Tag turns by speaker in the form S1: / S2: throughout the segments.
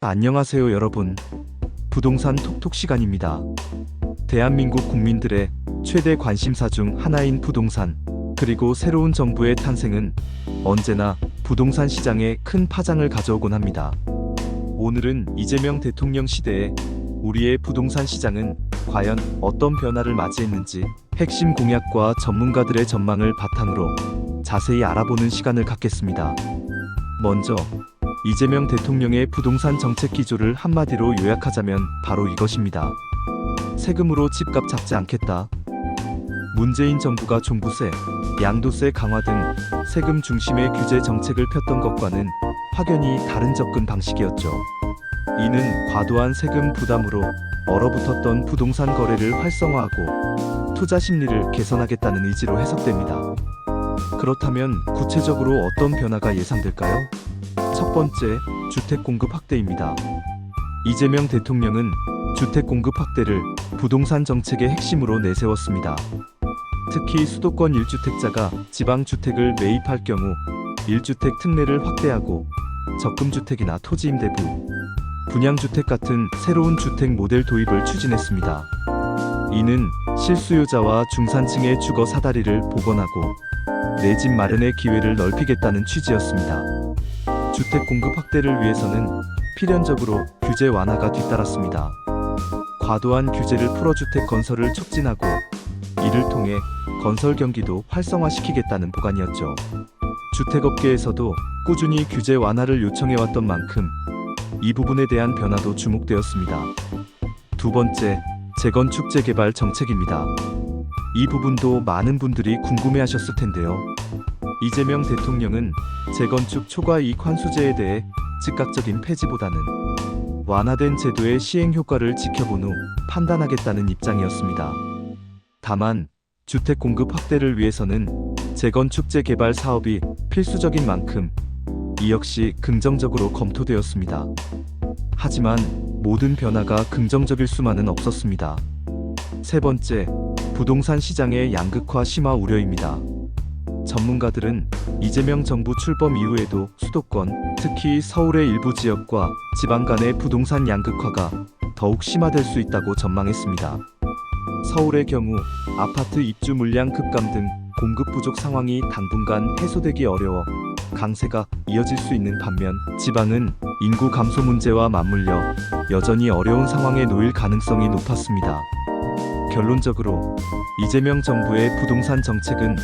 S1: 안녕하세요 여러분. 부동산 톡톡 시간입니다. 대한민국 국민들의 최대 관심사 중 하나인 부동산, 그리고 새로운 정부의 탄생은 언제나 부동산 시장에 큰 파장을 가져오곤 합니다. 오늘은 이재명 대통령 시대에 우리의 부동산 시장은 과연 어떤 변화를 맞이했는지 핵심 공약과 전문가들의 전망을 바탕으로 자세히 알아보는 시간을 갖겠습니다. 먼저 이재명 대통령의 부동산 정책 기조를 한마디로 요약하자면 바로 이것입니다. 세금으로 집값 잡지 않겠다. 문재인 정부가 종부세, 양도세 강화 등 세금 중심의 규제 정책을 폈던 것과는 확연히 다른 접근 방식이었죠. 이는 과도한 세금 부담으로 얼어붙었던 부동산 거래를 활성화하고 투자 심리를 개선하겠다는 의지로 해석됩니다. 그렇다면 구체적으로 어떤 변화가 예상될까요? 첫 번째, 주택 공급 확대입니다. 이재명 대통령은 주택 공급 확대를 부동산 정책의 핵심으로 내세웠습니다. 특히 수도권 1주택자가 지방주택을 매입할 경우 1주택 특례를 확대하고 적금주택이나 토지임대부, 분양주택 같은 새로운 주택 모델 도입을 추진했습니다. 이는 실수요자와 중산층의 주거 사다리를 복원하고 내 집 마련의 기회를 넓히겠다는 취지였습니다. 주택 공급 확대를 위해서는 필연적으로 규제 완화가 뒤따랐습니다. 과도한 규제를 풀어 주택 건설을 촉진하고 이를 통해 건설 경기도 활성화시키겠다는 보관이었죠. 주택업계에서도 꾸준히 규제 완화를 요청해왔던 만큼 이 부분에 대한 변화도 주목되었습니다. 두 번째, 재건축 재개발 정책입니다. 이 부분도 많은 분들이 궁금해하셨을 텐데요. 이재명 대통령은 재건축 초과이익 환수제에 대해 즉각적인 폐지보다는 완화된 제도의 시행 효과를 지켜본 후 판단하겠다는 입장이었습니다. 다만 주택 공급 확대를 위해서는 재건축 재개발 사업이 필수적인 만큼 이 역시 긍정적으로 검토되었습니다. 하지만 모든 변화가 긍정적일 수만은 없었습니다. 세 번째, 부동산 시장의 양극화 심화 우려입니다. 전문가들은 이재명 정부 출범 이후에도 수도권, 특히 서울의 일부 지역과 지방 간의 부동산 양극화가 더욱 심화될 수 있다고 전망했습니다. 서울의 경우 아파트 입주 물량 급감 등 공급 부족 상황이 당분간 해소되기 어려워 강세가 이어질 수 있는 반면 지방은 인구 감소 문제와 맞물려 여전히 어려운 상황에 놓일 가능성이 높았습니다. 결론적으로 이재명 정부의 부동산 정책은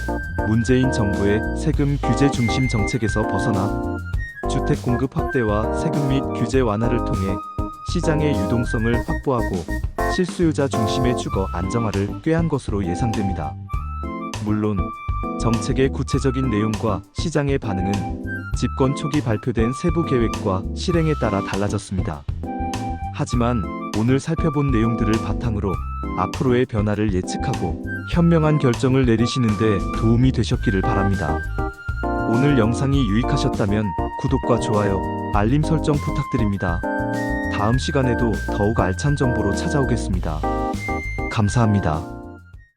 S1: 문재인 정부의 세금 규제 중심 정책에서 벗어나 주택 공급 확대와 세금 및 규제 완화를 통해 시장의 유동성을 확보하고 실수요자 중심의 주거 안정화를 꾀한 것으로 예상됩니다. 물론 정책의 구체적인 내용과 시장의 반응은 집권 초기 발표된 세부 계획과 실행에 따라 달라졌습니다. 하지만 오늘 살펴본 내용들을 바탕으로 앞으로의 변화를 예측하고 현명한 결정을 내리시는 데 도움이 되셨기를 바랍니다. 오늘 영상이 유익하셨다면 구독과 좋아요, 알림 설정 부탁드립니다. 다음 시간에도 더욱 알찬 정보로 찾아오겠습니다. 감사합니다.